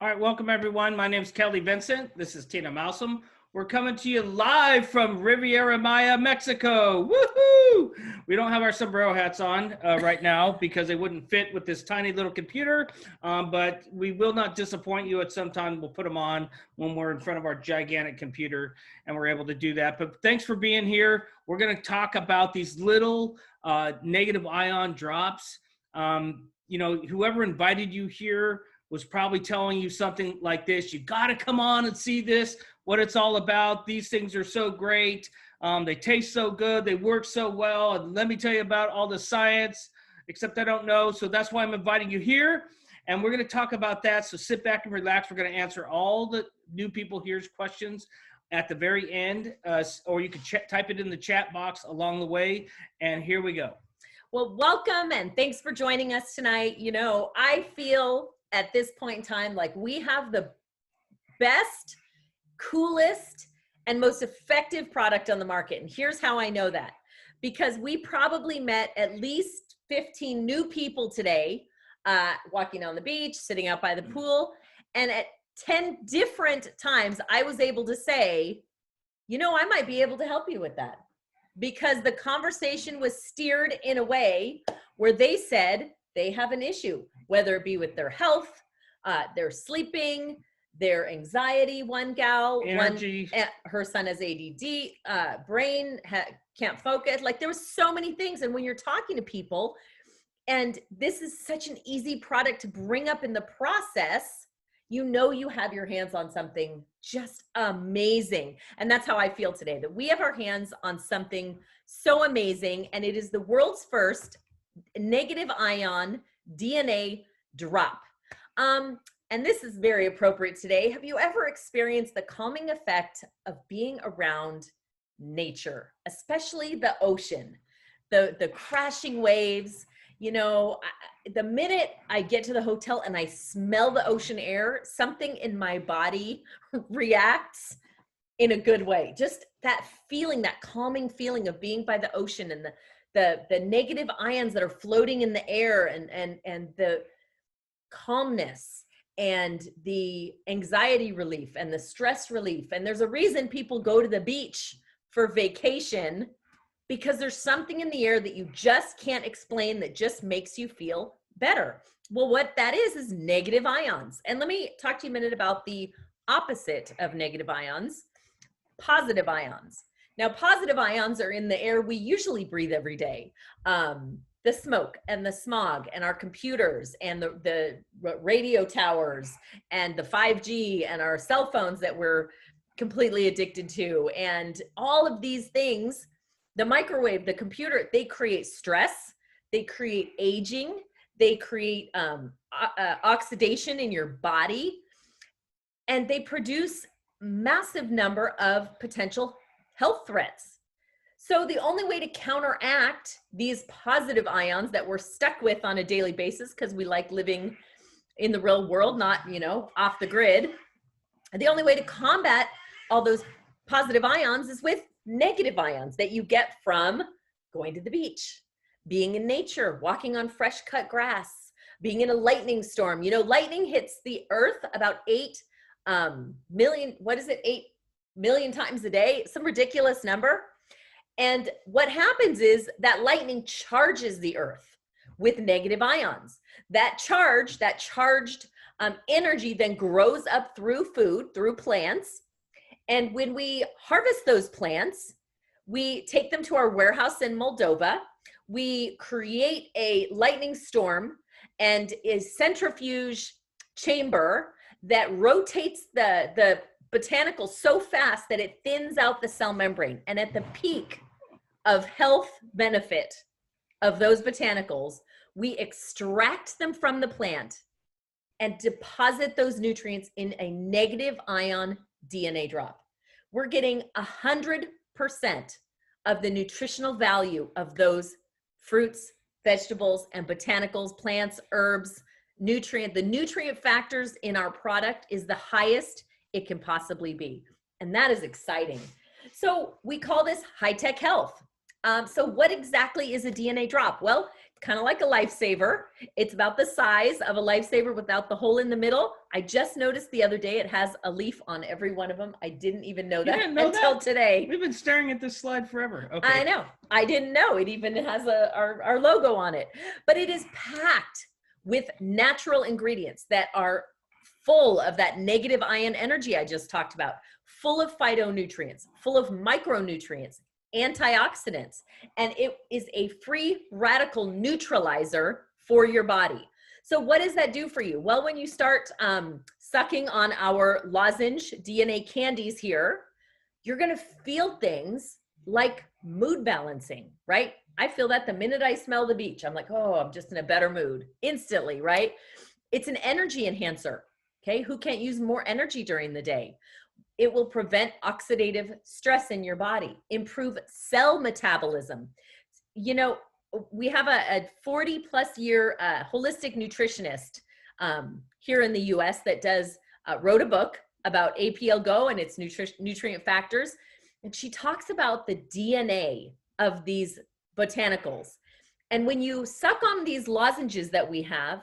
All right, welcome everyone. My name is Kelly Vincent. This is Tina Malsum. We're coming to you live from Riviera Maya, Mexico. Woohoo! We don't have our sombrero hats on right now because they wouldn't fit with this tiny little computer, but we will not disappoint you. At some time, we'll put them on when we're in front of our gigantic computer and we're able to do that. But thanks for being here. We're going to talk about these little negative ion drops. Whoever invited you here was probably telling you something like this: you got to come on and see this, what it's all about. These things are so great. They taste so good. They work so well. And let me tell you about all the science, except I don't know. So that's why I'm inviting you here. And we're going to talk about that. So sit back and relax. We're going to answer all the new people here's questions at the very end, or you can type it in the chat box along the way. And here we go. Well, welcome and thanks for joining us tonight. I feel at this point in time like we have the best, coolest, and most effective product on the market. And here's how I know that. Because we probably met at least 15 new people today, walking on the beach, sitting out by the pool. And at 10 different times, I was able to say, I might be able to help you with that. Because the conversation was steered in a way where they said they have an issue, whether it be with their health, their sleeping, their anxiety. One gal, her son has ADD, brain can't focus. Like, there was so many things. And when you're talking to people, and this is such an easy product to bring up in the process, you have your hands on something just amazing. And that's how I feel today, that we have our hands on something so amazing. And it is the world's first negative ion DNA drop. And this is very appropriate today. Have you ever experienced the calming effect of being around nature, especially the ocean, the crashing waves? The minute I get to the hotel and I smell the ocean air, something in my body reacts in a good way. Just that feeling, that calming feeling of being by the ocean, and the negative ions that are floating in the air, and the calmness and the anxiety relief and the stress relief. And there's a reason people go to the beach for vacation, because there's something in the air that you just can't explain that just makes you feel better. Well, what that is negative ions. And let me talk to you a minute about the opposite of negative ions, positive ions. Now, positive ions are in the air we usually breathe every day. The smoke and the smog and our computers and the radio towers and the 5G and our cell phones that we're completely addicted to. And all of these things, the microwave, the computer, they create stress, they create aging, they create oxidation in your body, and they produce massive number of potential health threats. So the only way to counteract these positive ions that we're stuck with on a daily basis, because we like living in the real world, not, off the grid, the only way to combat all those positive ions is with negative ions that you get from going to the beach, being in nature, walking on fresh cut grass, being in a lightning storm. Lightning hits the earth about 8 million, 8 million times a day, some ridiculous number. And what happens is that lightning charges the earth with negative ions. That charged energy then grows up through food, through plants. And when we harvest those plants, we take them to our warehouse in Moldova. We create a lightning storm and a centrifuge chamber that rotates the botanicals so fast that it thins out the cell membrane. And at the peak of health benefit of those botanicals, we extract them from the plant and deposit those nutrients in a negative ion DNA drop. We're getting 100% of the nutritional value of those fruits, vegetables, and botanicals, plants, herbs, the nutrient factors in our product is the highest it can possibly be. And that is exciting. So we call this high-tech health. So what exactly is a DNA drop? Well, kind of like a lifesaver. It's about the size of a lifesaver without the hole in the middle. I just noticed the other day it has a leaf on every one of them. I didn't even know that until today. We've been staring at this slide forever. Okay. I know. I didn't know. It even has our logo on it. But it is packed with natural ingredients that are full of that negative ion energy I just talked about, full of phytonutrients, full of micronutrients, antioxidants, and it is a free radical neutralizer for your body. So what does that do for you? Well, when you start sucking on our lozenge DNA candies here, you're going to feel things like mood balancing, right? I feel that the minute I smell the beach. I'm like, oh, I'm just in a better mood instantly, right? It's an energy enhancer. Okay, who can't use more energy during the day? It will prevent oxidative stress in your body, improve cell metabolism. You know, we have a 40 plus year holistic nutritionist here in the US that wrote a book about APL Go and its nutrient factors. And she talks about the DNA of these botanicals. And when you suck on these lozenges that we have,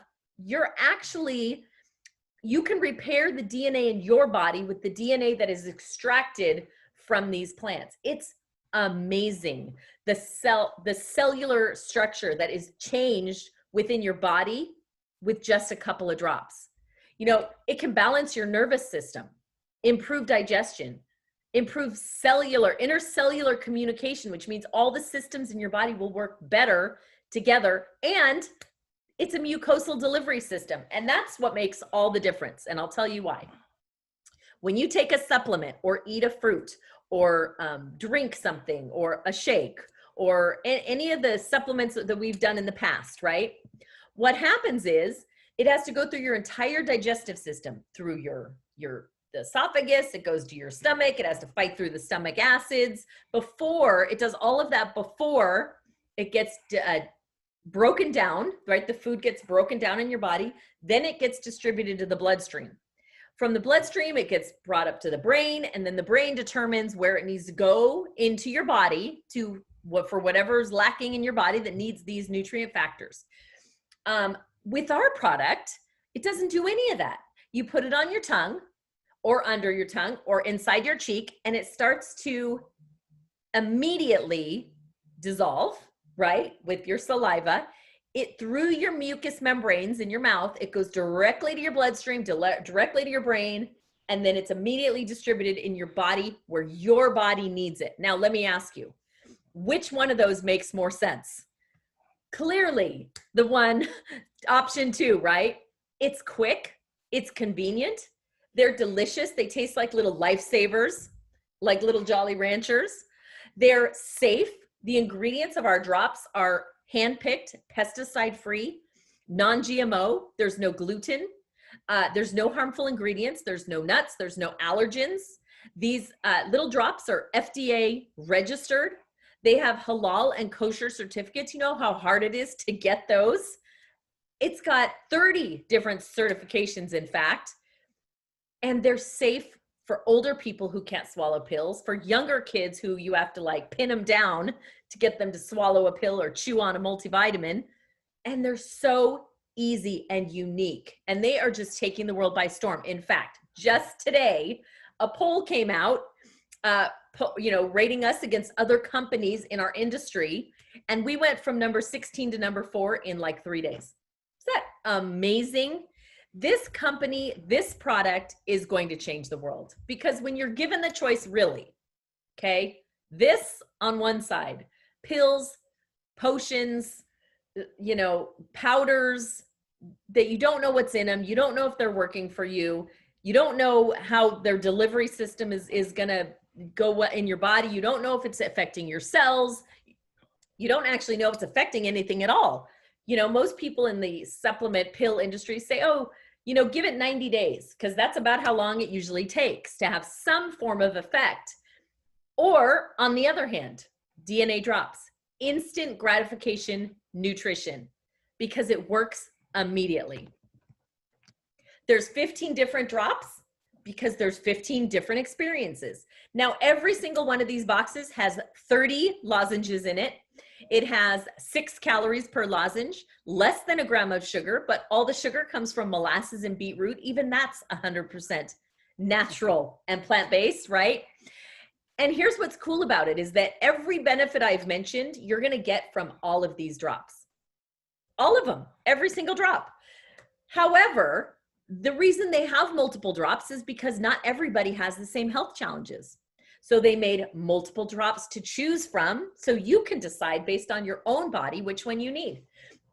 you can repair the DNA in your body with the DNA that is extracted from these plants. It's amazing. The cellular structure that is changed within your body with just a couple of drops. You know, it can balance your nervous system, improve digestion, improve intercellular communication, which means all the systems in your body will work better together, and it's a mucosal delivery system. And that's what makes all the difference. And I'll tell you why. When you take a supplement or eat a fruit or drink something or a shake or any of the supplements that we've done in the past, right? What happens is it has to go through your entire digestive system, through the esophagus, it goes to your stomach, it has to fight through the stomach acids it does all of that before it gets broken down, right? The food gets broken down in your body, then it gets distributed to the bloodstream. From the bloodstream, it gets brought up to the brain, and then the brain determines where it needs to go into your body for whatever is lacking in your body that needs these nutrient factors. With our product, it doesn't do any of that. You put it on your tongue or under your tongue or inside your cheek, and it starts to immediately dissolve, right? With your saliva, through your mucous membranes in your mouth, it goes directly to your bloodstream, directly to your brain, and then it's immediately distributed in your body where your body needs it. Now, let me ask you, which one of those makes more sense? Clearly, the one, option 2, right? It's quick, it's convenient, they're delicious, they taste like little lifesavers, like little Jolly Ranchers. They're safe. The ingredients of our drops are hand-picked, pesticide-free, non-GMO. There's no gluten. There's no harmful ingredients. There's no nuts. There's no allergens. These little drops are FDA registered. They have halal and kosher certificates. You know how hard it is to get those? It's got 30 different certifications, in fact, and they're safe for older people who can't swallow pills, for younger kids who you have to like pin them down to get them to swallow a pill or chew on a multivitamin. And they're so easy and unique. And they are just taking the world by storm. In fact, just today, a poll came out, rating us against other companies in our industry. And we went from number 16 to number 4 in like 3 days. Is that amazing? This company, this product is going to change the world, because when you're given the choice, really, okay, this on one side, pills, potions, powders that you don't know what's in them. You don't know if they're working for you. You don't know how their delivery system is going to go in your body. You don't know if it's affecting your cells. You don't actually know if it's affecting anything at all. Most people in the supplement pill industry say, oh, give it 90 days, because that's about how long it usually takes to have some form of effect. Or on the other hand, DNA drops, instant gratification nutrition, because it works immediately. There's 15 different drops, because there's 15 different experiences. Now, every single one of these boxes has 30 lozenges in it. It has 6 calories per lozenge, less than a gram of sugar, but all the sugar comes from molasses and beetroot. Even that's 100% natural and plant-based, right? And here's what's cool about it is that every benefit I've mentioned, you're going to get from all of these drops. All of them, every single drop. However, the reason they have multiple drops is because not everybody has the same health challenges. So they made multiple drops to choose from so you can decide based on your own body which one you need.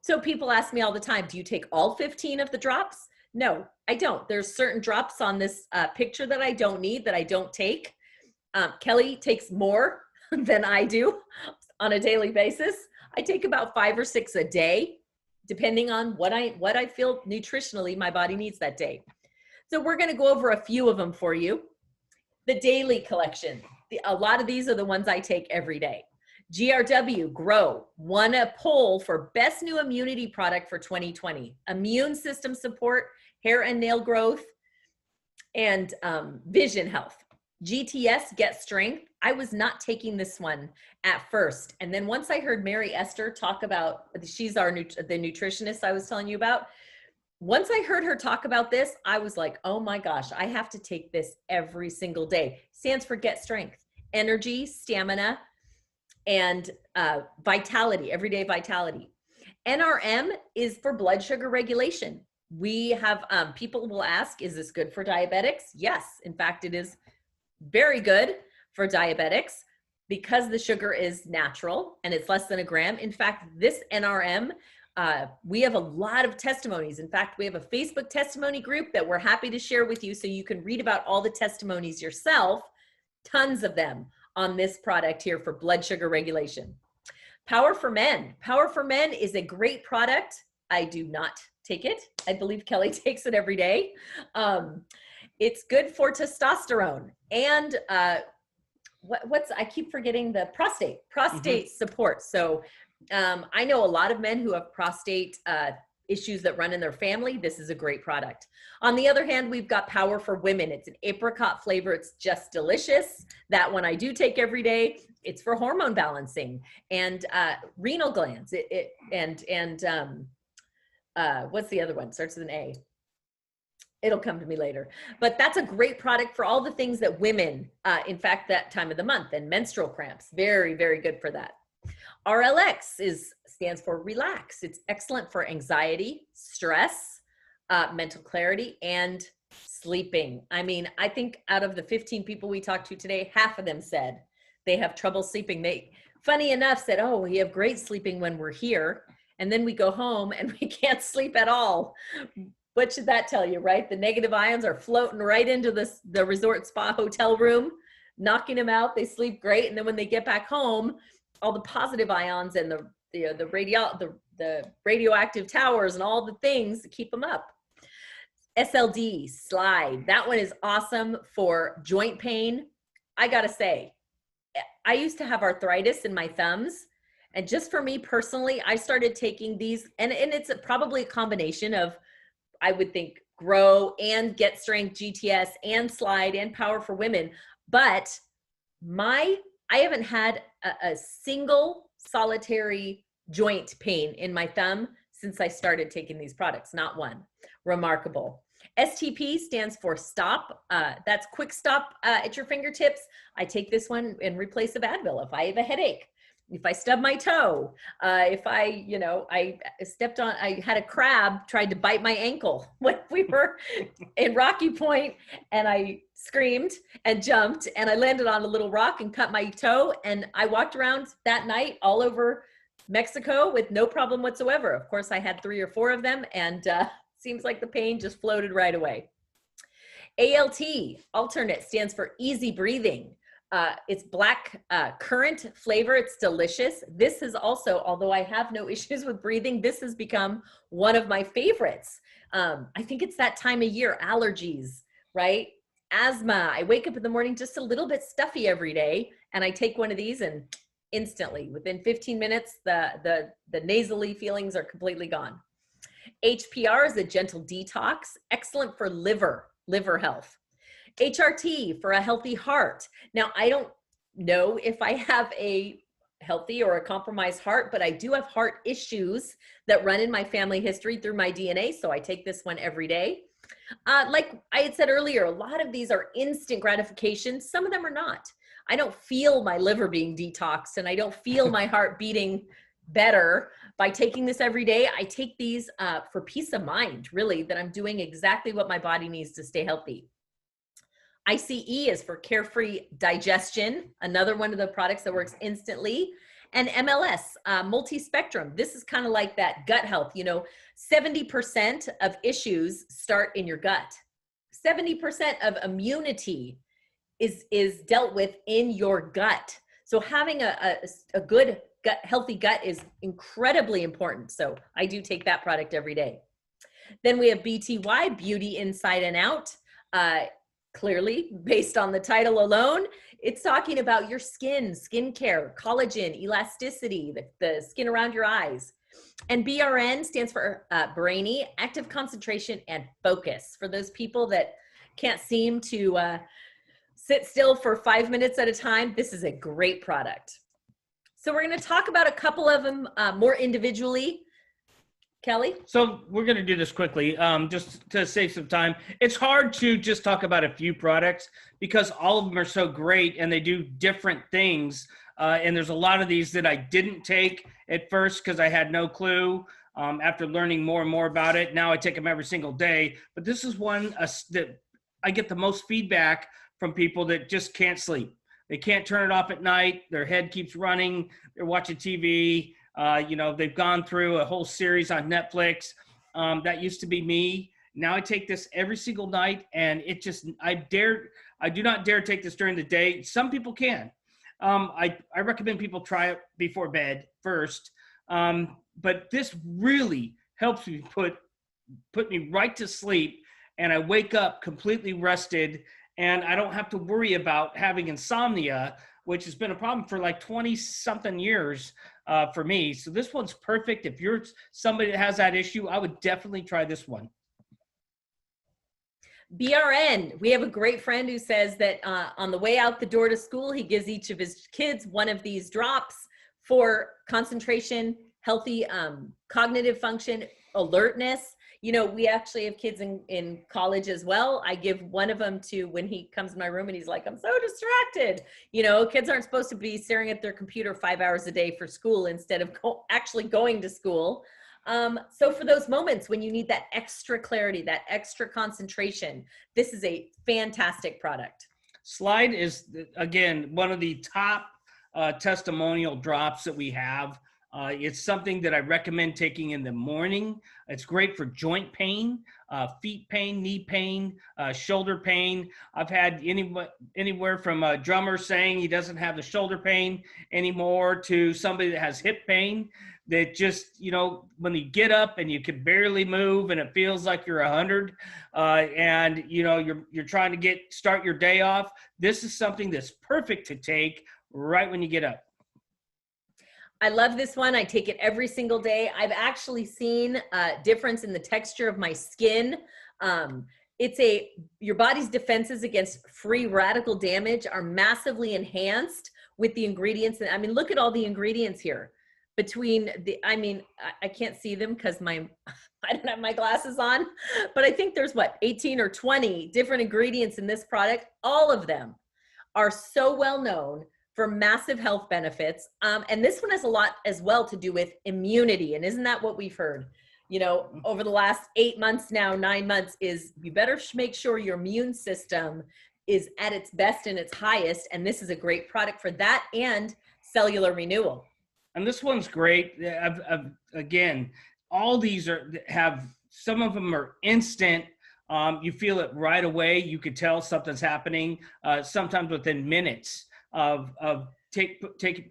So people ask me all the time, do you take all 15 of the drops? No, I don't. There's certain drops on this picture that I don't need, that I don't take. Kelly takes more than I do on a daily basis. I take about 5 or 6 a day, depending on what I feel nutritionally my body needs that day. So we're going to go over a few of them for you. The daily collection. A lot of these are the ones I take every day. GRW Grow won a poll for best new immunity product for 2020. Immune system support, hair and nail growth, and vision health. GTS Get Strength. I was not taking this one at first. And then once I heard Mary Esther talk about, she's the nutritionist I was telling you about. Once I heard her talk about this, I was like, oh my gosh, I have to take this every single day. Stands for Get Strength, energy, stamina, and vitality, everyday vitality. NRM is for blood sugar regulation. We have, people will ask, is this good for diabetics? Yes, in fact, it is very good for diabetics because the sugar is natural and it's less than a gram. In fact, this NRM, we have a lot of testimonies. In fact, we have a Facebook testimony group that we're happy to share with you so you can read about all the testimonies yourself, tons of them on this product here for blood sugar regulation. Power for Men. Power for Men is a great product. I do not take it. I believe Kelly takes it every day. It's good for testosterone and I keep forgetting the prostate support. So I know a lot of men who have prostate issues that run in their family. This is a great product. On the other hand, we've got Power for Women. It's an apricot flavor. It's just delicious. That one I do take every day. It's for hormone balancing and renal glands. What's the other one? Starts with an A. It'll come to me later. But that's a great product for all the things that women, in fact, that time of the month, and menstrual cramps. Very, very good for that. RLX stands for relax. It's excellent for anxiety, stress, mental clarity, and sleeping. I mean, I think out of the 15 people we talked to today, half of them said they have trouble sleeping. They, funny enough, said, oh, we have great sleeping when we're here. And then we go home and we can't sleep at all. What should that tell you, right? The negative ions are floating right into the resort spa hotel room, knocking them out. They sleep great. And then when they get back home, all the positive ions and the radioactive towers and all the things that keep them up. SLD, Slide. That one is awesome for joint pain. I got to say, I used to have arthritis in my thumbs. And just for me personally, I started taking these, and it's probably a combination of, I would think, Grow and Get Strength, GTS and Slide and Power for Women. But I haven't had a single solitary joint pain in my thumb since I started taking these products, not one. Remarkable. STP stands for stop. That's quick stop at your fingertips. I take this one in replace of Advil if I have a headache. If I stub my toe, if I had a crab tried to bite my ankle when we were in Rocky Point, and I screamed and jumped and I landed on a little rock and cut my toe. And I walked around that night all over Mexico with no problem whatsoever. Of course, I had 3 or 4 of them, and seems like the pain just floated right away. ALT, alternate, stands for easy breathing. It's black currant flavor. It's delicious. This is also, although I have no issues with breathing, this has become one of my favorites. I think it's that time of year, allergies, right? Asthma. I wake up in the morning just a little bit stuffy every day, and I take one of these, and instantly, within 15 minutes, the nasally feelings are completely gone. HPR is a gentle detox, excellent for liver health. HRT for a healthy heart. Now, I don't know if I have a healthy or a compromised heart, but I do have heart issues that run in my family history through my DNA. So I take this one every day. Like I had said earlier, a lot of these are instant gratification. Some of them are not. I don't feel my liver being detoxed and I don't feel my heart beating better by taking this every day. I take these for peace of mind, really, that I'm doing exactly what my body needs to stay healthy. ICE is for carefree digestion, another one of the products that works instantly. And MLS, multi-spectrum. This is kind of like that gut health. 70% of issues start in your gut. 70% of immunity is dealt with in your gut. So having a good gut, healthy gut is incredibly important. So I do take that product every day. Then we have BTY, Beauty Inside and Out. Clearly, based on the title alone, it's talking about your skin, skincare, collagen, elasticity, the skin around your eyes. And BRN stands for Brainy, Active Concentration and Focus. For those people that can't seem to sit still for 5 minutes at a time, this is a great product. So we're going to talk about a couple of them more individually. Kelly? So we're going to do this quickly, just to save some time. It's hard to just talk about a few products because all of them are so great and they do different things. And there's a lot of these that I didn't take at first because I had no clue. After learning more and more about it, now I take them every single day. But this is one that I get the most feedback from people that just can't sleep. They can't turn it off at night. Their head keeps running. They're watching TV. They've gone through a whole series on Netflix. That used to be me. Now I take this every single night, and I do not dare take this during the day. Some people can. I recommend people try it before bed first. But this really helps me put me right to sleep, and I wake up completely rested, and I don't have to worry about having insomnia, which has been a problem for like 20-something years for me. So this one's perfect. If you're somebody that has that issue, I would definitely try this one. BRN, we have a great friend who says that on the way out the door to school, he gives each of his kids one of these drops for concentration, healthy cognitive function, alertness. We actually have kids in college as well. I give one of them to when he comes in my room and he's like, I'm so distracted. Kids aren't supposed to be staring at their computer 5 hours a day for school instead of actually going to school. So for those moments when you need that extra clarity, that extra concentration, this is a fantastic product. Slide is, again, one of the top testimonial drops that we have. It's something that I recommend taking in the morning. It's great for joint pain, feet pain, knee pain, shoulder pain. I've had anywhere from a drummer saying he doesn't have the shoulder pain anymore to somebody that has hip pain that just, when you get up and you can barely move and it feels like you're 100 and, you're trying to start your day off. This is something that's perfect to take right when you get up. I love this one. I take it every single day. I've actually seen a difference in the texture of my skin. Your body's defenses against free radical damage are massively enhanced with the ingredients. I mean, look at all the ingredients here. I can't see them because I don't have my glasses on, but I think there's 18 or 20 different ingredients in this product. All of them are so well known for massive health benefits. And this one has a lot as well to do with immunity. And isn't that what we've heard, over the last 8 months now, 9 months, is you better make sure your immune system is at its best and its highest. And this is a great product for that and cellular renewal. And this one's great. Again, all these some of them are instant. You feel it right away. You could tell something's happening, sometimes within minutes of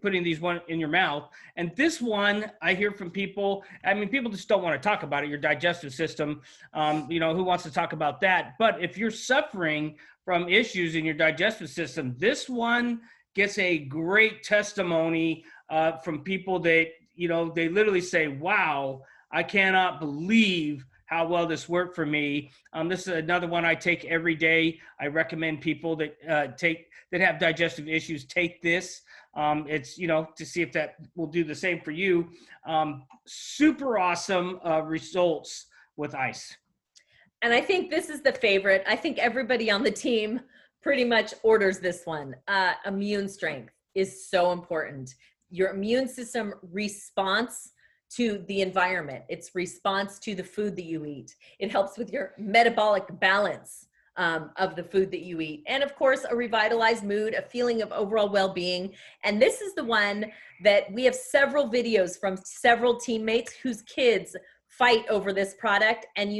putting these one in your mouth. And this one, I hear from people, people just don't want to talk about it, your digestive system, who wants to talk about that? But if you're suffering from issues in your digestive system, this one gets a great testimony from people that, they literally say, wow, I cannot believe how well this worked for me. This is another one I take every day. I recommend people that that have digestive issues take this. It's, to see if that will do the same for you. Super awesome results with ice. And I think this is the favorite. I think everybody on the team pretty much orders this one. Immune strength is so important. Your immune system response to the environment. It's response to the food that you eat. It helps with your metabolic balance of the food that you eat. And of course, a revitalized mood, a feeling of overall well-being. And this is the one that we have several videos from several teammates whose kids fight over this product. And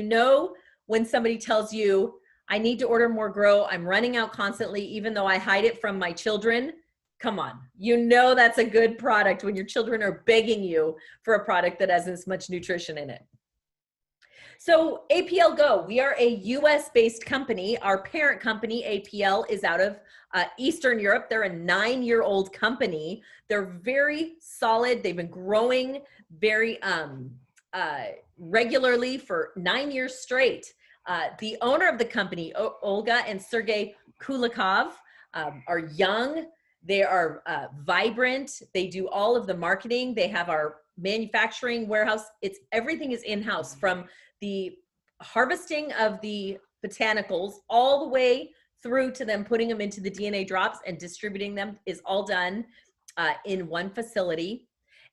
when somebody tells you, I need to order more Grow, I'm running out constantly, even though I hide it from my children, come on. That's a good product when your children are begging you for a product that has this much nutrition in it. So APL Go, we are a US-based company. Our parent company, APL, is out of Eastern Europe. They're a 9-year-old company. They're very solid. They've been growing very regularly for 9 years straight. The owner of the company, Olga and Sergey Kulikov, are young. They are vibrant. They do all of the marketing. They have our manufacturing warehouse. Everything is in-house, from the harvesting of the botanicals all the way through to them putting them into the DNA drops and distributing them is all done in one facility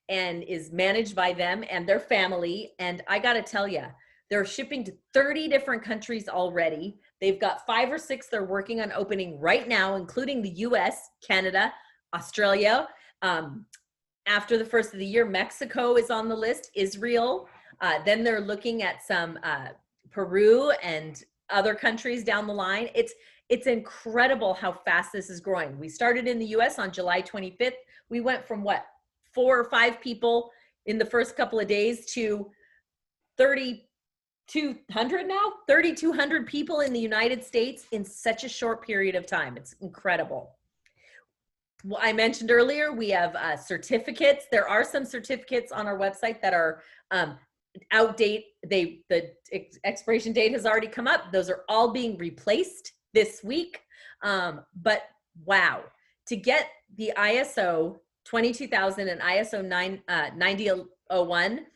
and is managed by them and their family. And I got to tell you, they're shipping to 30 different countries already. They've got 5 or 6 they're working on opening right now, including the US, Canada, Australia. After the first of the year, Mexico is on the list, Israel. Then they're looking at some Peru and other countries down the line. It's incredible how fast this is growing. We started in the US on July 25th. We went from 4 or 5 people in the first couple of days to 3,200 now, 3,200 people in the United States in such a short period of time. It's incredible. Well, I mentioned earlier, we have certificates. There are some certificates on our website that are outdate. The expiration date has already come up. Those are all being replaced this week. But wow, to get the ISO 22000 and ISO 9001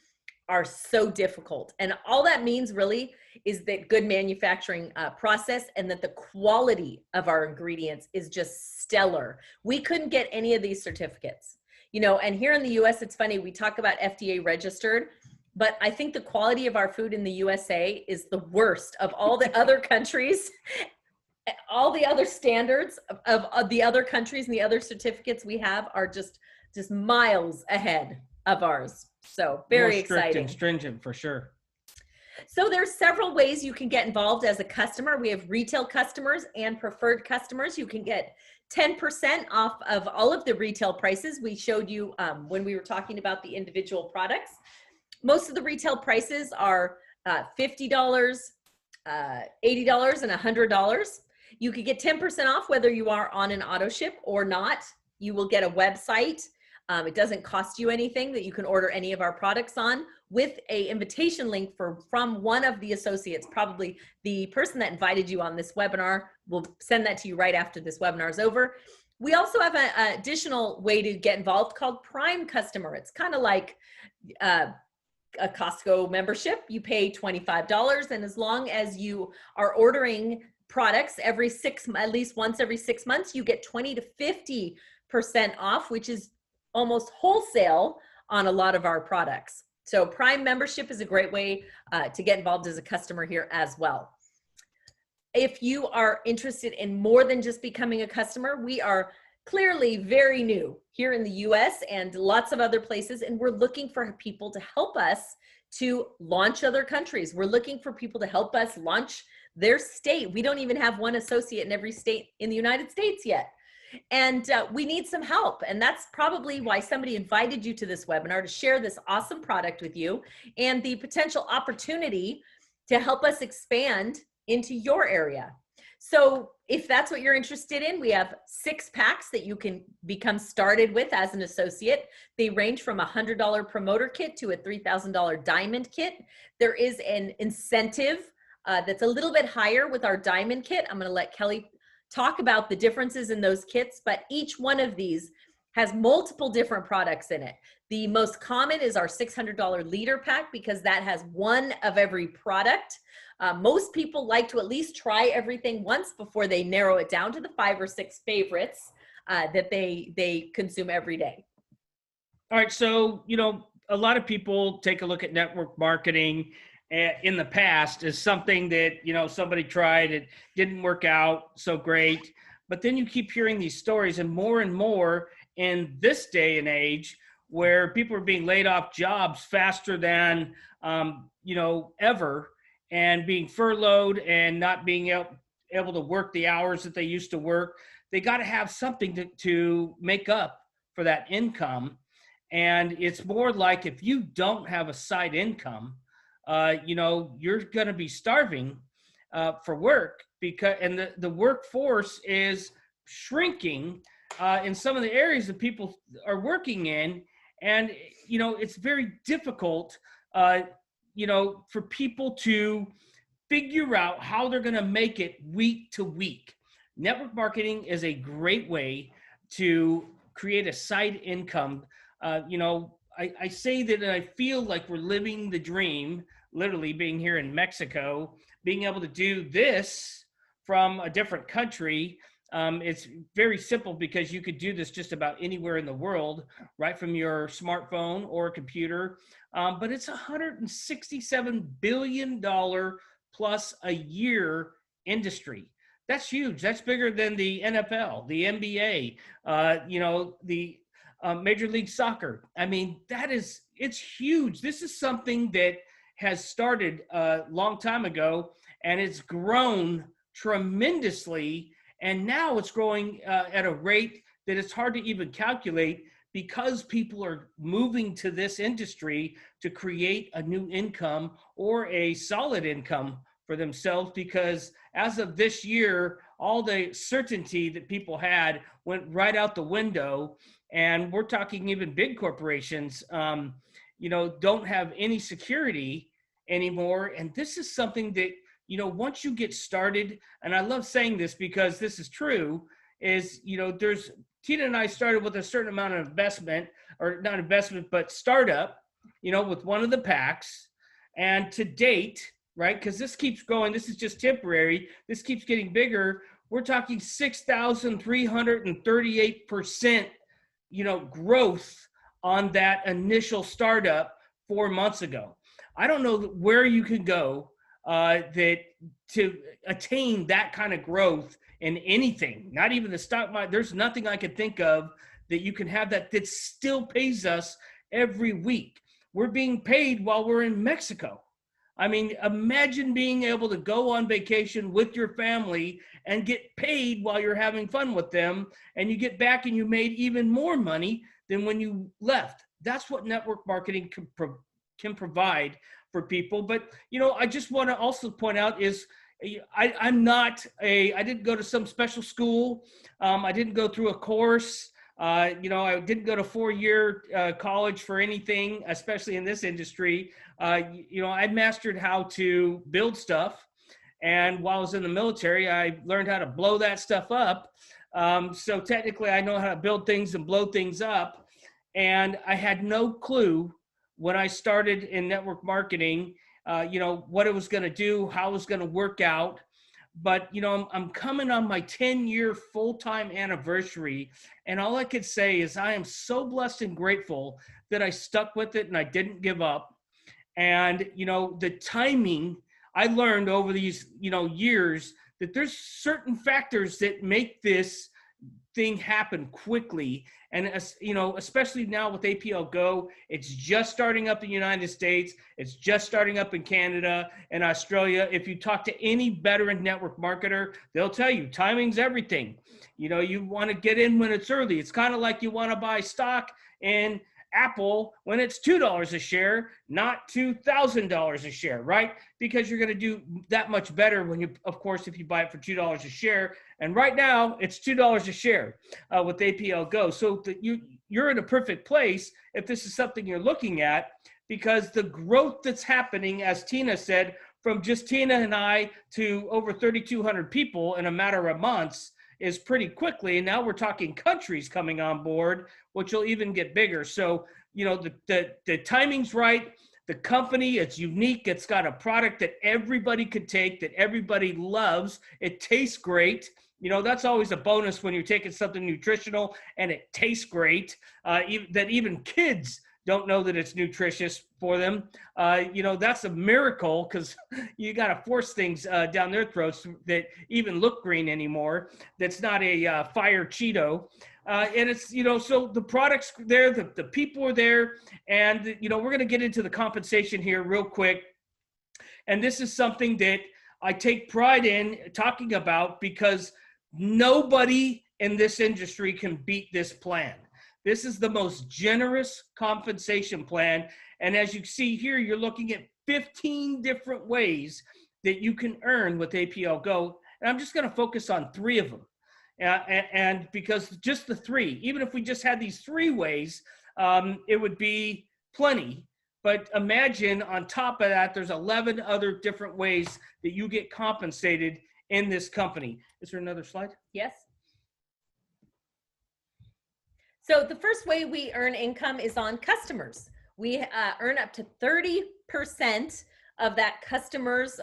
are so difficult. And all that means really is that good manufacturing process and that the quality of our ingredients is just stellar. We couldn't get any of these certificates, and here in the US, it's funny, we talk about FDA registered, but I think the quality of our food in the USA is the worst of all the other countries. All the other standards of the other countries and the other certificates we have are just miles ahead of ours. So very More strict exciting. And stringent for sure. So there's several ways you can get involved as a customer. We have retail customers and preferred customers. You can get 10% off of all of the retail prices we showed you when we were talking about the individual products. Most of the retail prices are $50, $80, and $100. You could get 10% off whether you are on an auto ship or not. You will get a website. It doesn't cost you anything that you can order any of our products on, with a invitation link from one of the associates. Probably the person that invited you on this webinar will send that to you right after this webinar is over. We also have an additional way to get involved called Prime Customer. It's kind of like a Costco membership. You pay $25, and as long as you are ordering products at least once every 6 months, you get 20 to 50% off, which is almost wholesale on a lot of our products. So Prime membership is a great way to get involved as a customer here as well. If you are interested in more than just becoming a customer, we are clearly very new here in the US and lots of other places, and we're looking for people to help us to launch other countries. We're looking for people to help us launch their state. We don't even have one associate in every state in the United States yet. And we need some help. And that's probably why somebody invited you to this webinar, to share this awesome product with you and the potential opportunity to help us expand into your area. So if that's what you're interested in, we have 6 packs that you can become started with as an associate. They range from a $100 promoter kit to a $3,000 diamond kit. There is an incentive that's a little bit higher with our diamond kit. I'm going to let Kelly talk about the differences in those kits, but each one of these has multiple different products in it. The most common is our $600 leader pack because that has one of every product. Most people like to at least try everything once before they narrow it down to the 5 or 6 favorites that they consume every day. All right. So, a lot of people take a look at network marketing in the past as something that, somebody tried, it didn't work out so great. But then you keep hearing these stories and more in this day and age where people are being laid off jobs faster than, ever, and being furloughed and not being able to work the hours that they used to work. They got to have something to make up for that income. And it's more like if you don't have a side income, you're going to be starving for work and the workforce is shrinking in some of the areas that people are working in. And, it's very difficult, for people to figure out how they're going to make it week to week. Network marketing is a great way to create a side income. I say that I feel like we're living the dream, literally being here in Mexico, being able to do this from a different country. It's very simple because you could do this just about anywhere in the world, right from your smartphone or computer. But it's $167 billion plus a year industry. That's huge. That's bigger than the NFL, the NBA, the Major League Soccer. I mean, it's huge. This is something that has started a long time ago, and it's grown tremendously. And now it's growing at a rate that it's hard to even calculate because people are moving to this industry to create a new income or a solid income for themselves. Because as of this year, all the certainty that people had went right out the window. And we're talking even big corporations, don't have any security anymore. And this is something that, once you get started, and I love saying this because this is true, is, Tina and I started with a certain amount of investment, or not investment, but startup, with one of the packs. And to date, right, because this keeps growing, this is just temporary, this keeps getting bigger, we're talking 6,338%, growth on that initial startup 4 months ago. I don't know where you can go that to attain that kind of growth in anything, not even the stock market. There's nothing I could think of that you can have that still pays us every week. We're being paid while we're in Mexico. I mean, imagine being able to go on vacation with your family and get paid while you're having fun with them, and you get back and you made even more money than when you left. That's what network marketing can provide for people. But, I just want to also point out is I didn't go to some special school. I didn't go through a course. I didn't go to 4-year college for anything, especially in this industry. I mastered how to build stuff. And while I was in the military, I learned how to blow that stuff up. So technically I know how to build things and blow things up. And I had no clue when I started in network marketing, what it was going to do, how it was going to work out. But, I'm coming on my 10-year full-time anniversary. And all I could say is I am so blessed and grateful that I stuck with it and I didn't give up. And, the timing, I learned over these, years that there's certain factors that make this thing happen quickly. And, especially now with APL Go, it's just starting up in the United States. It's just starting up in Canada and Australia. If you talk to any veteran network marketer, they'll tell you timing's everything. You want to get in when it's early. It's kind of like you want to buy stock in Apple when it's $2 a share, not $2,000 a share, right? Because you're going to do that much better when you, of course, if you buy it for $2 a share. And right now it's $2 a share with APL Go. So you're in a perfect place if this is something you're looking at, because the growth that's happening, as Tina said, from just Tina and I to over 3,200 people in a matter of months is pretty quickly. And now we're talking countries coming on board, which will even get bigger. So, the timing's right. The company, it's unique. It's got a product that everybody could take, that everybody loves. It tastes great. That's always a bonus when you're taking something nutritional and it tastes great, that even kids don't know that it's nutritious for them. That's a miracle, because you got to force things down their throats that even look green anymore. That's not a fire Cheeto. And it's, so the product's there, the people are there. And, we're going to get into the compensation here real quick. And this is something that I take pride in talking about, because nobody in this industry can beat this plan. This is the most generous compensation plan. And as you see here, you're looking at 15 different ways that you can earn with APL Go. And I'm just going to focus on 3 of them. And because just the 3, even if we just had these 3 ways, it would be plenty. But imagine on top of that, there's 11 other different ways that you get compensated in this company. Is there another slide? Yes. So the first way we earn income is on customers. We earn up to 30% of that customer's,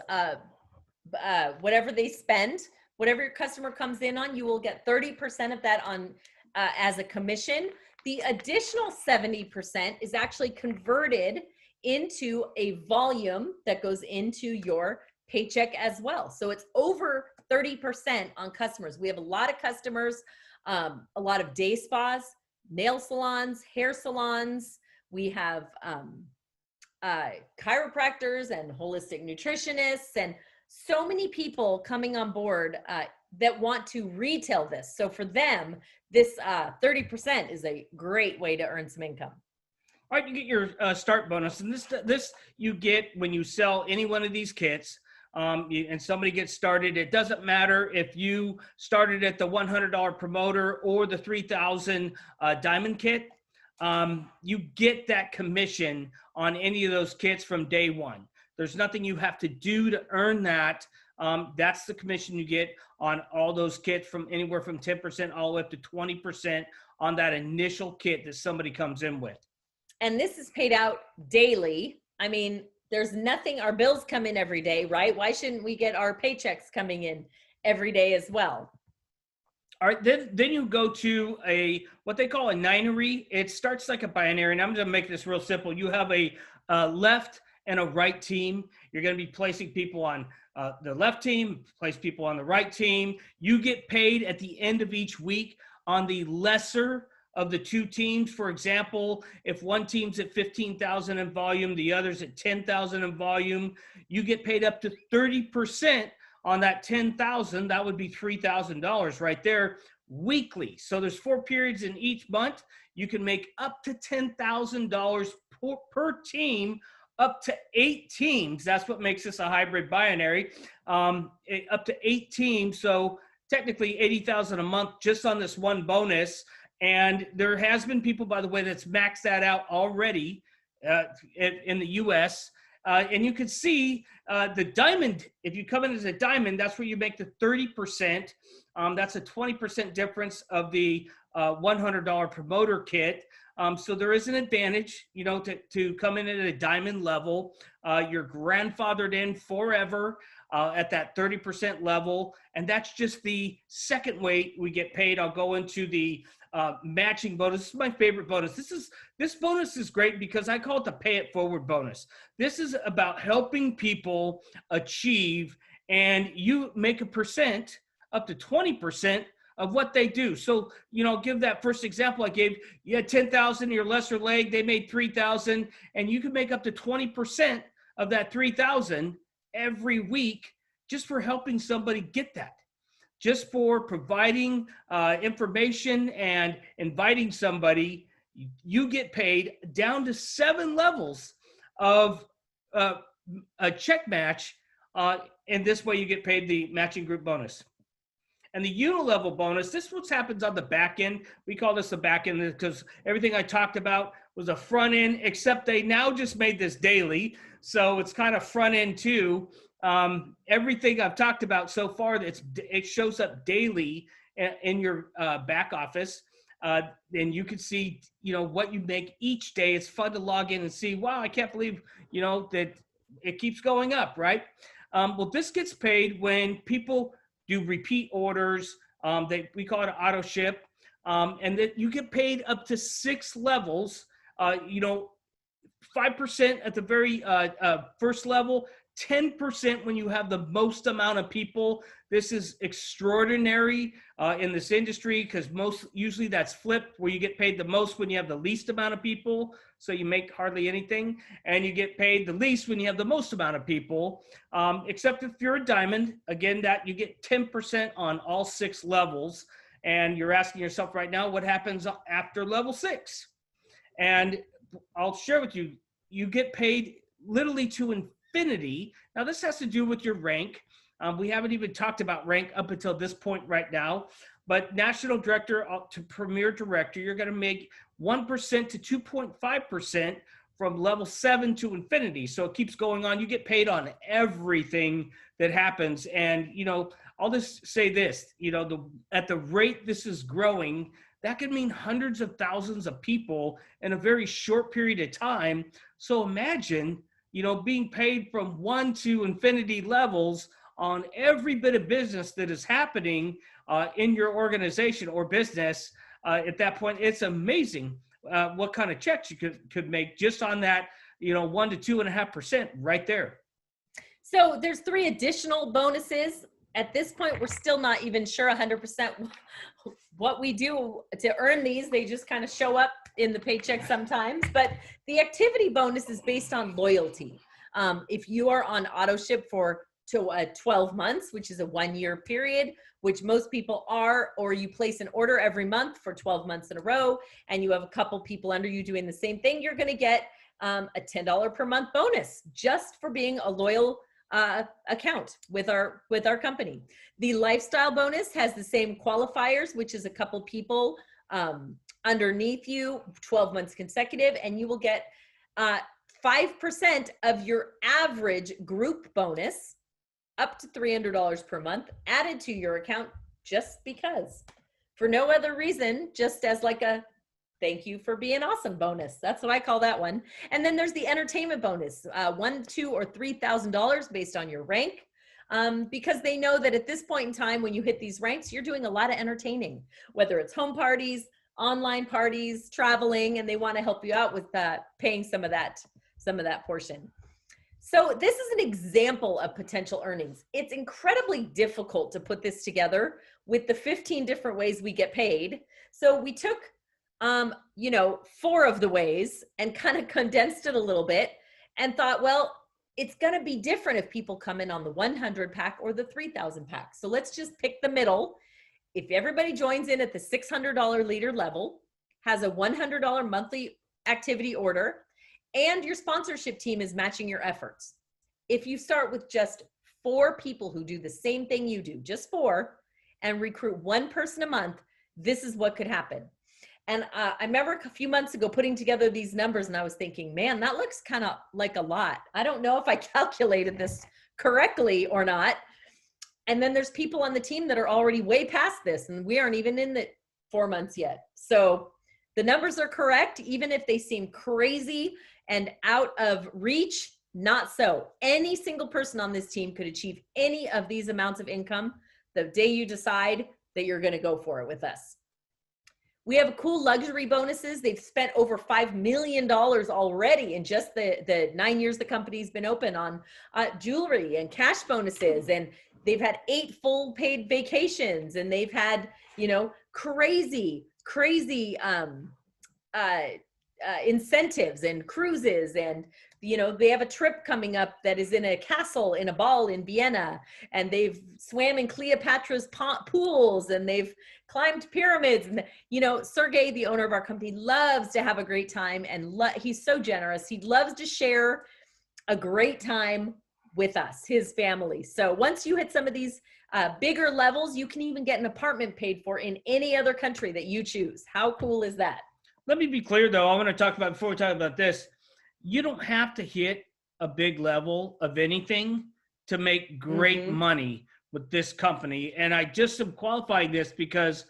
whatever they spend. Whatever your customer comes in on, you will get 30% of that on as a commission. The additional 70% is actually converted into a volume that goes into your paycheck as well. So it's over 30% on customers. We have a lot of customers, a lot of day spas, nail salons, hair salons. We have chiropractors and holistic nutritionists, and so many people coming on board that want to retail this. So for them, this 30% is a great way to earn some income. All right, you get your start bonus. And this you get when you sell any one of these kits. And somebody gets started. It doesn't matter if you started at the $100 promoter or the 3,000 diamond kit. You get that commission on any of those kits from day one. There's nothing you have to do to earn that. That's the commission you get on all those kits, from anywhere from 10% all the way up to 20% on that initial kit that somebody comes in with. And this is paid out daily. I mean, there's nothing, our bills come in every day, right? Why shouldn't we get our paychecks coming in every day as well? All right, then you go to what they call a ninary. It starts like a binary, and I'm going to make this real simple. You have a left and a right team. You're going to be placing people on the left team, place people on the right team. You get paid at the end of each week on the lesser of the 2 teams. For example, if one team's at 15,000 in volume, the other's at 10,000 in volume, you get paid up to 30% on that 10,000. That would be $3,000 right there weekly. So there's 4 periods in each month. You can make up to $10,000 per team, up to 8 teams. That's what makes this a hybrid binary. Up to 8 teams. So technically 80,000 a month just on this one bonus. And there has been people, by the way, that's maxed that out already in the US. And you can see the diamond, if you come in as a diamond, that's where you make the 30%. That's a 20% difference of the $100 promoter kit. So there is an advantage, to come in at a diamond level. You're grandfathered in forever at that 30% level. And that's just the second way we get paid. I'll go into the matching bonus. This is my favorite bonus. This bonus is great because I call it the pay it forward bonus. This is about helping people achieve, and you make a percent up to 20% of what they do. So, give that first example I gave. You had 10,000 your lesser leg, they made 3,000, and you can make up to 20% of that 3,000 every week just for helping somebody get that. Just for providing information and inviting somebody, you get paid down to 7 levels of a check match. And this way you get paid the matching group bonus. And the unilevel bonus, this is what happens on the back end. We call this the back end because everything I talked about was a front end, except they now just made this daily. So it's kind of front end too. Everything I've talked about so far, it shows up daily in your back office. And you can see, what you make each day. It's fun to log in and see, wow, I can't believe, that it keeps going up, right? Well, this gets paid when people do repeat orders. We call it an auto ship. And that you get paid up to 6 levels, 5% at the very first level, 10% when you have the most amount of people. This is extraordinary in this industry because usually that's flipped, where you get paid the most when you have the least amount of people. So you make hardly anything, and you get paid the least when you have the most amount of people, except if you're a diamond. Again, that you get 10% on all 6 levels. And you're asking yourself right now, what happens after level 6? And I'll share with you, you get paid literally to infinity. Now, this has to do with your rank. We haven't even talked about rank up until this point right now. But national director to premier director, you're going to make 1% to 2.5% from level 7 to infinity. So it keeps going on. You get paid on everything that happens. And, I'll just say this, at the rate this is growing, that could mean hundreds of thousands of people in a very short period of time. So imagine, being paid from 1 to infinity levels on every bit of business that is happening in your organization or business. At that point, it's amazing what kind of checks you could make just on that, 1 to 2.5% right there. So there's 3 additional bonuses. At this point, we're still not even sure 100% what we do to earn these. They just kind of show up in the paycheck sometimes. But the activity bonus is based on loyalty. If you are on auto ship for 12 months, which is a 1-year period, which most people are, or you place an order every month for 12 months in a row, and you have a couple people under you doing the same thing, you're going to get a $10 per month bonus just for being a loyal account with our company. The lifestyle bonus has the same qualifiers, which is a couple people underneath you, 12 months consecutive, and you will get 5% of your average group bonus, up to $300 per month, added to your account just because, for no other reason, just as like a thank you for being awesome bonus. That's what I call that one. And then there's the entertainment bonus, $1,000, $2,000, or $3,000 based on your rank, because they know that at this point in time, when you hit these ranks, you're doing a lot of entertaining, whether it's home parties, online parties, traveling, and they want to help you out with paying some of that portion. So this is an example of potential earnings. It's incredibly difficult to put this together with the 15 different ways we get paid. So we took 4 of the ways and kind of condensed it a little bit and thought, well, it's going to be different if people come in on the 100 pack or the 3,000 pack. So let's just pick the middle. If everybody joins in at the $600 leader level, has a $100 monthly activity order, and your sponsorship team is matching your efforts. If you start with just 4 people who do the same thing you do, just 4, and recruit 1 person a month, this is what could happen. And I remember a few months ago putting together these numbers, and I was thinking, man, that looks kind of like a lot. I don't know if I calculated this correctly or not. And then there's people on the team that are already way past this, and we aren't even in the 4 months yet. So the numbers are correct, even if they seem crazy and out of reach. Not so. Any single person on this team could achieve any of these amounts of income the day you decide that you're going to go for it with us. We have cool luxury bonuses. They've spent over $5 million already in just the 9 years the company's been open on jewelry and cash bonuses. And they've had 8 full paid vacations, and they've had, crazy incentives and cruises, and they have a trip coming up that is in a castle in a ball in Vienna, and they've swam in Cleopatra's pools, and they've climbed pyramids. And Sergey, the owner of our company, loves to have a great time, and he's so generous. He loves to share a great time with us, his family. So once you hit some of these bigger levels, you can even get an apartment paid for in any other country that you choose. How cool is that? Let me be clear, though. I want to talk about, before we talk about this, you don't have to hit a big level of anything to make great money with this company. And I just am qualifying this because,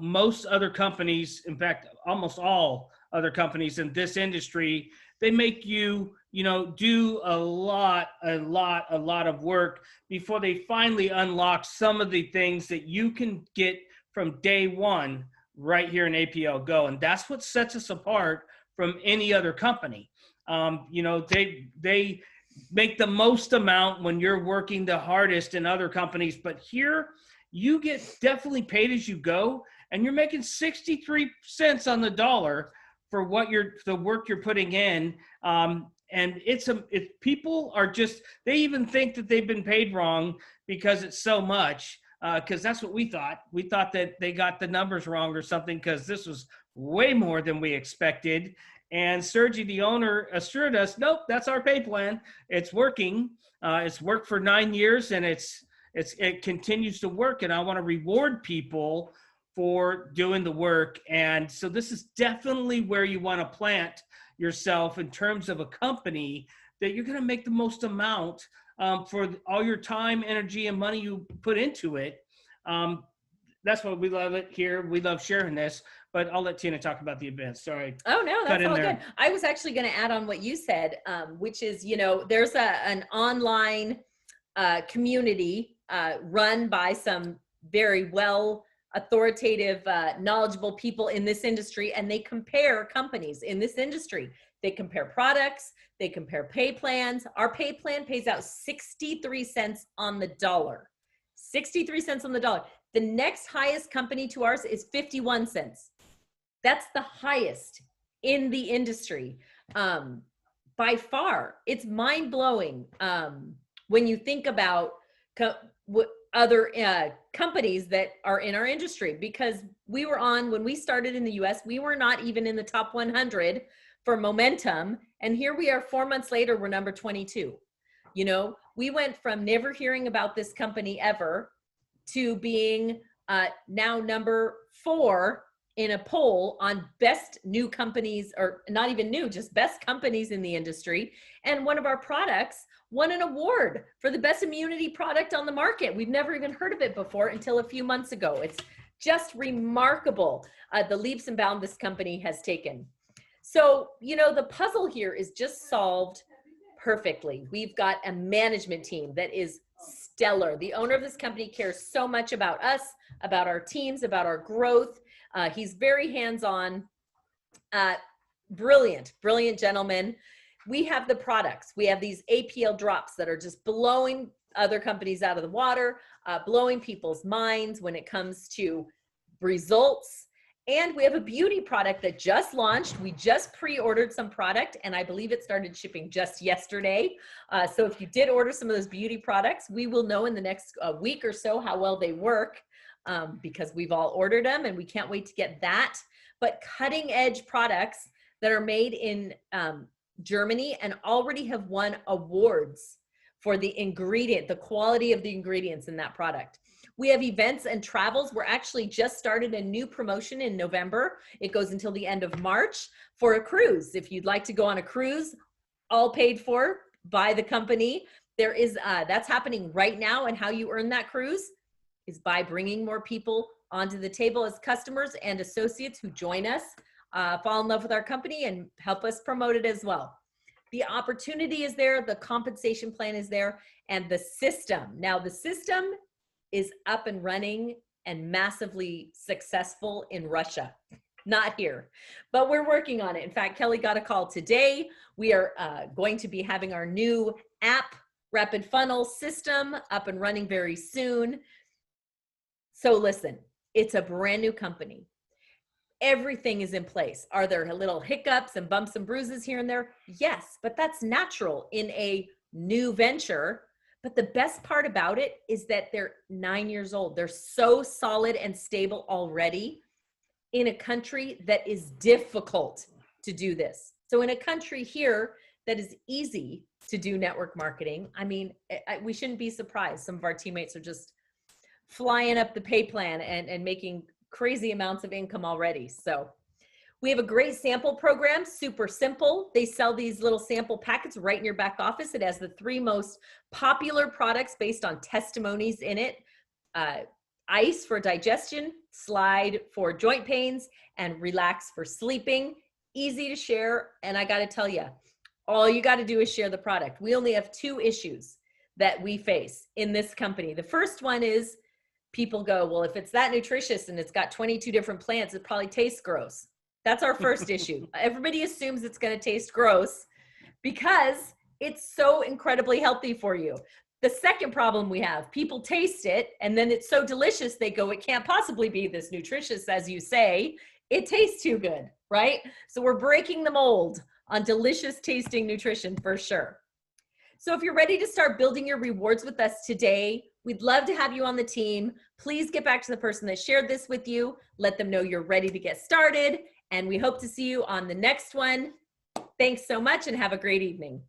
most other companies, in fact, almost all other companies in this industry, they make you, do a lot of work before they finally unlock some of the things that you can get from day one right here in APL Go. And that's what sets us apart from any other company. They make the most amount when you're working the hardest in other companies, but here you get definitely paid as you go, and you're making 63 cents on the dollar for the work you're putting in. And people are just, they even think that they've been paid wrong because it's so much. Because that's what we thought. We thought that they got the numbers wrong or something, because this was way more than we expected. And Sergey, the owner, assured us, nope, that's our pay plan. It's working. It's worked for 9 years, and it continues to work. And I want to reward people for doing the work. And so this is definitely where you want to plant yourself in terms of a company that you're going to make the most amount for all your time, energy, and money you put into it. That's why we love it here. We love sharing this, but I'll let Tina talk about the event. Sorry. Oh, no, that's all good. I was actually going to add on what you said, which is, there's an online community run by some very authoritative, knowledgeable people in this industry, and they compare companies in this industry. They compare products, they compare pay plans. Our pay plan pays out 63 cents on the dollar. 63 cents on the dollar. The next highest company to ours is 51 cents. That's the highest in the industry by far. It's mind-blowing when you think about other companies that are in our industry, because when we started in the US, we were not even in the top 100 for momentum. And here we are 4 months later, we're number 22. We went from never hearing about this company ever to being now number 4 in a poll on best new companies, or not even new, just best companies in the industry. And one of our products won an award for the best immunity product on the market. We've never even heard of it before until a few months ago. It's just remarkable, the leaps and bounds this company has taken. So, the puzzle here is just solved perfectly. We've got a management team that is stellar. The owner of this company cares so much about us, about our teams, about our growth. He's very hands-on, brilliant gentleman. We have the products. We have these APL drops that are just blowing other companies out of the water, blowing people's minds when it comes to results. And we have a beauty product that just launched. We just pre-ordered some product, and I believe it started shipping just yesterday. So if you did order some of those beauty products, we will know in the next week or so how well they work, because we've all ordered them, and we can't wait to get that. But cutting edge products that are made in Germany and already have won awards for the quality of the ingredients in that product. We have events and travels. We're actually just started a new promotion in November. It goes until the end of March for a cruise. If you'd like to go on a cruise, all paid for by the company, there is that's happening right now. And how you earn that cruise is by bringing more people onto the table as customers and associates who join us, fall in love with our company, and help us promote it as well. The opportunity is there, the compensation plan is there, and the system. Now, the system is up and running and massively successful in Russia, not here, but we're working on it. In fact, Kelly got a call today. We are going to be having our new app, Rapid Funnel system, up and running very soon. So listen, it's a brand new company. everything is in place. Are there little hiccups and bumps and bruises here and there? Yes, but that's natural in a new venture. But the best part about it is that they're 9 years old. They're so solid and stable already in a country that is difficult to do this. So in a country here that is easy to do network marketing, I mean, we shouldn't be surprised. Some of our teammates are just flying up the pay plan and making crazy amounts of income already. So we have a great sample program, super simple. They sell these little sample packets right in your back office. It has the 3 most popular products based on testimonies in it. Ice for digestion, Slide for joint pains, and Relax for sleeping. Easy to share. And I got to tell you, all you got to do is share the product. We only have 2 issues that we face in this company. The first one is people go, well, if it's that nutritious and it's got 22 different plants, it probably tastes gross. That's our first issue. Everybody assumes it's going to taste gross because it's so incredibly healthy for you. The second problem we have, people taste it and then it's so delicious, they go, it can't possibly be this nutritious as you say. It tastes too good, right? So we're breaking the mold on delicious tasting nutrition for sure. So if you're ready to start building your rewards with us today, we'd love to have you on the team. Please get back to the person that shared this with you. Let them know you're ready to get started. And we hope to see you on the next one. Thanks so much and have a great evening.